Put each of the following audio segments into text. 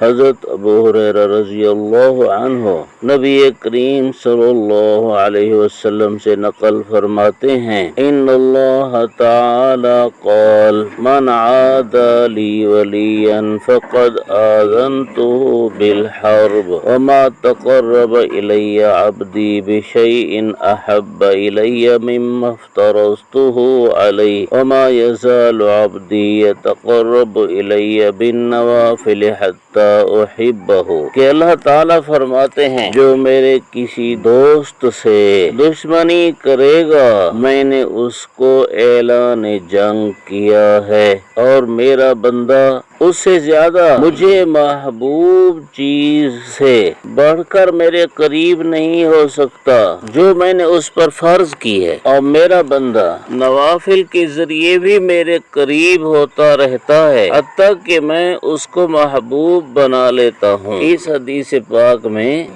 حضرت ابو ہریرہ رضی اللہ عنہ نبی کریم صلی اللہ علیہ وسلم سے نقل فرماتے ہیں ان اللہ تعالی قال من عاد لی ولیا فقد آذنته بالحرب وما تقرب الی عبدی بشیء احب الی مما افترضته علیہ وما یزال عبدی یتقرب الی بالنوافل حتی احبہ کہ اللہ تعالیٰ فرماتے ہیں جو میرے کسی دوست سے دشمنی کرے گا میں نے اس کو اعلان جنگ کیا ہے اور میرا بندہ اس سے زیادہ مجھے محبوب چیز سے بڑھ کر میرے قریب نہیں ہو سکتا جو میں نے اس پر فرض کی ہے اور میرا بندہ نوافل کے ذریعے بھی میرے قریب ہوتا رہتا ہے حتیٰ کہ میں اس کو محبوب بنا لیتا ہوں۔ اس حدیث پاک میں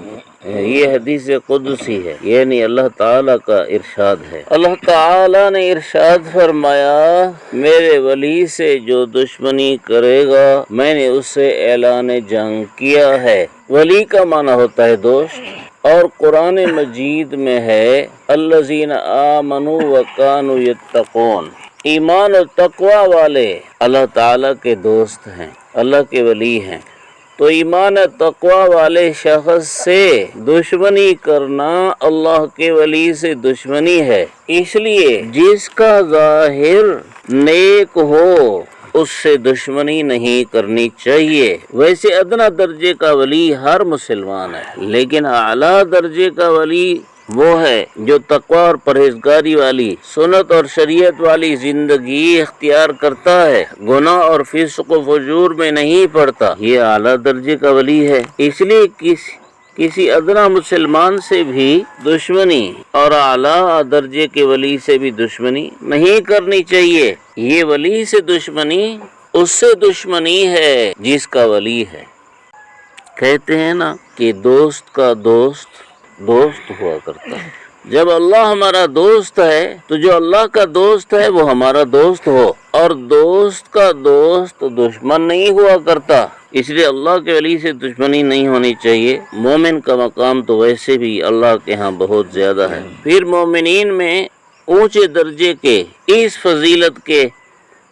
یہ حدیث قدسی ہے، یعنی اللہ تعالیٰ کا ارشاد ہے۔ اللہ تعالیٰ نے ارشاد فرمایا میرے ولی سے جو دشمنی کرے گا میں نے اس سے اعلان جنگ کیا ہے۔ ولی کا معنی ہوتا ہے دوست، اور قرآن مجید میں ہے الذین آمنوا وکانوا یتقون، ایمان اور تقوی والے اللہ تعالیٰ کے دوست ہیں، اللہ کے ولی ہیں۔ تو ایمان تقوی والے شخص سے دشمنی کرنا اللہ کے ولی سے دشمنی ہے، اس لیے جس کا ظاہر نیک ہو اس سے دشمنی نہیں کرنی چاہیے۔ ویسے ادنا درجے کا ولی ہر مسلمان ہے، لیکن اعلیٰ درجے کا ولی وہ ہے جو تقوی اور پرہیزگاری والی سنت اور شریعت والی زندگی اختیار کرتا ہے، گناہ اور فسق و فجور میں نہیں پڑتا، یہ اعلیٰ درجے کا ولی ہے۔ اس لیے کسی ادنا مسلمان سے بھی دشمنی اور اعلیٰ درجے کے ولی سے بھی دشمنی نہیں کرنی چاہیے۔ یہ ولی سے دشمنی اس سے دشمنی ہے جس کا ولی ہے۔ کہتے ہیں نا کہ دوست کا دوست ہوا کرتا ہے۔ جب اللہ ہمارا دوست ہے تو جو اللہ کا دوست ہے وہ ہمارا دوست ہو، اور دوست کا دوست دشمن نہیں ہوا کرتا، اس لیے اللہ کے ولی سے دشمنی نہیں ہونی چاہیے۔ مومن کا مقام تو ویسے بھی اللہ کے ہاں بہت زیادہ ہے۔ پھر مومنین میں اونچے درجے کے اس فضیلت کے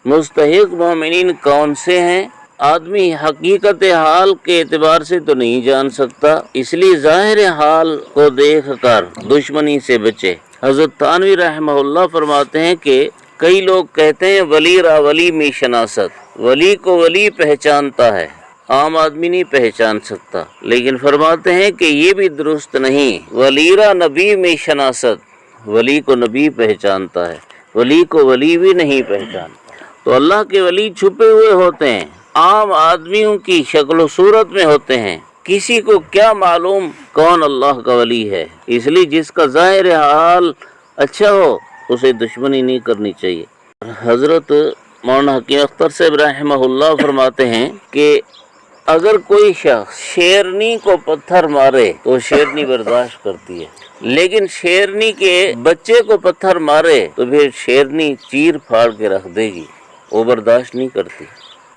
مستحق مومنین کون سے ہیں؟ آدمی حقیقت حال کے اعتبار سے تو نہیں جان سکتا، اس لیے ظاہر حال کو دیکھ کر دشمنی سے بچے۔ حضرت تھانوی رحمہ اللہ فرماتے ہیں کہ کئی لوگ کہتے ہیں ولی را ولی می شناست، ولی کو ولی پہچانتا ہے، عام آدمی نہیں پہچان سکتا، لیکن فرماتے ہیں کہ یہ بھی درست نہیں، ولی را نبی می شناست، ولی کو نبی پہچانتا ہے، ولی کو ولی بھی نہیں پہچانتا۔ تو اللہ کے ولی چھپے ہوئے ہوتے ہیں، عام آدمیوں کی شکل و صورت میں ہوتے ہیں، کسی کو کیا معلوم کون اللہ کا ولی ہے؟ اس لیے جس کا ظاہر حال اچھا ہو اسے دشمنی نہیں کرنی چاہیے۔ حضرت مولانا حکیم اختر صاحب رحمہ اللہ فرماتے ہیں کہ اگر کوئی شخص شیرنی کو پتھر مارے تو شیرنی برداشت کرتی ہے، لیکن شیرنی کے بچے کو پتھر مارے تو پھر شیرنی چیر پھاڑ کے رکھ دے گی، وہ برداشت نہیں کرتی۔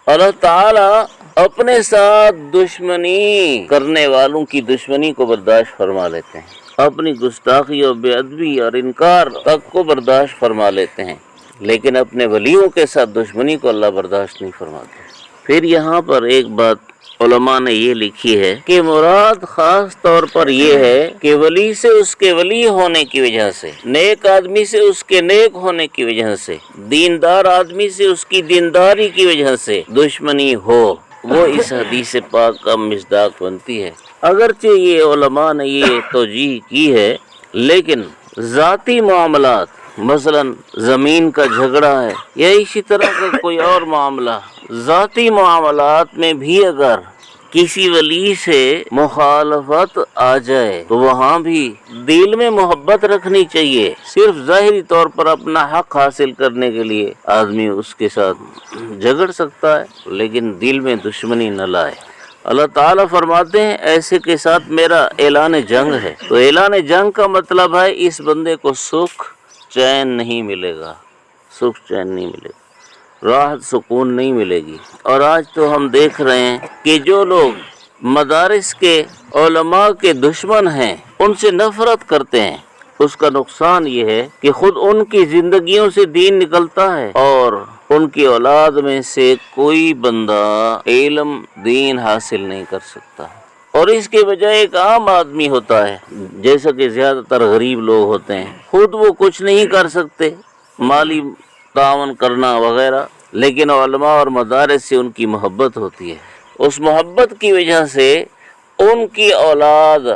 اللہ تعالیٰ اپنے ساتھ دشمنی کرنے والوں کی دشمنی کو برداشت فرما لیتے ہیں، اپنی گستاخی اور بے ادبی اور انکار تک کو برداشت فرما لیتے ہیں، لیکن اپنے ولیوں کے ساتھ دشمنی کو اللہ برداشت نہیں فرماتے۔ پھر یہاں پر ایک بات علماء نے یہ لکھی ہے کہ مراد خاص طور پر یہ ہے کہ ولی سے اس کے ولی ہونے کی وجہ سے، نیک آدمی سے اس کے نیک ہونے کی وجہ سے، دیندار آدمی سے اس کی دینداری کی وجہ سے دشمنی ہو، وہ اس حدیث پاک کا مصداق بنتی ہے۔ اگرچہ یہ علماء نے یہ توجیہ کی ہے، لیکن ذاتی معاملات مثلا زمین کا جھگڑا ہے یا اسی طرح کا کوئی اور معاملہ، ذاتی معاملات میں بھی اگر کسی ولی سے مخالفت آ جائے تو وہاں بھی دل میں محبت رکھنی چاہیے۔ صرف ظاہری طور پر اپنا حق حاصل کرنے کے لیے آدمی اس کے ساتھ جھگڑ سکتا ہے، لیکن دل میں دشمنی نہ لائے۔ اللہ تعالیٰ فرماتے ہیں ایسے کے ساتھ میرا اعلان جنگ ہے۔ تو اعلان جنگ کا مطلب ہے اس بندے کو سکھ چین نہیں ملے گا، سکھ چین نہیں ملے گا۔ راحت سکون نہیں ملے گی۔ اور آج تو ہم دیکھ رہے ہیں کہ جو لوگ مدارس کے علماء کے دشمن ہیں، ان سے نفرت کرتے ہیں، اس کا نقصان یہ ہے کہ خود ان کی زندگیوں سے دین نکلتا ہے اور ان کی اولاد میں سے کوئی بندہ علم دین حاصل نہیں کر سکتا، اور اس کے بجائے ایک عام آدمی ہوتا ہے، جیسا کہ زیادہ تر غریب لوگ ہوتے ہیں، خود وہ کچھ نہیں کر سکتے، مالی تعاون کرنا وغیرہ، لیکن علماء اور مدارس سے ان کی محبت ہوتی ہے، اس محبت کی وجہ سے ان کی اولاد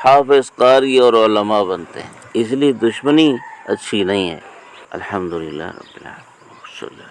حافظ قاری اور علماء بنتے ہیں، اس لیے دشمنی اچھی نہیں ہے۔ الحمدللہ رب العالمین۔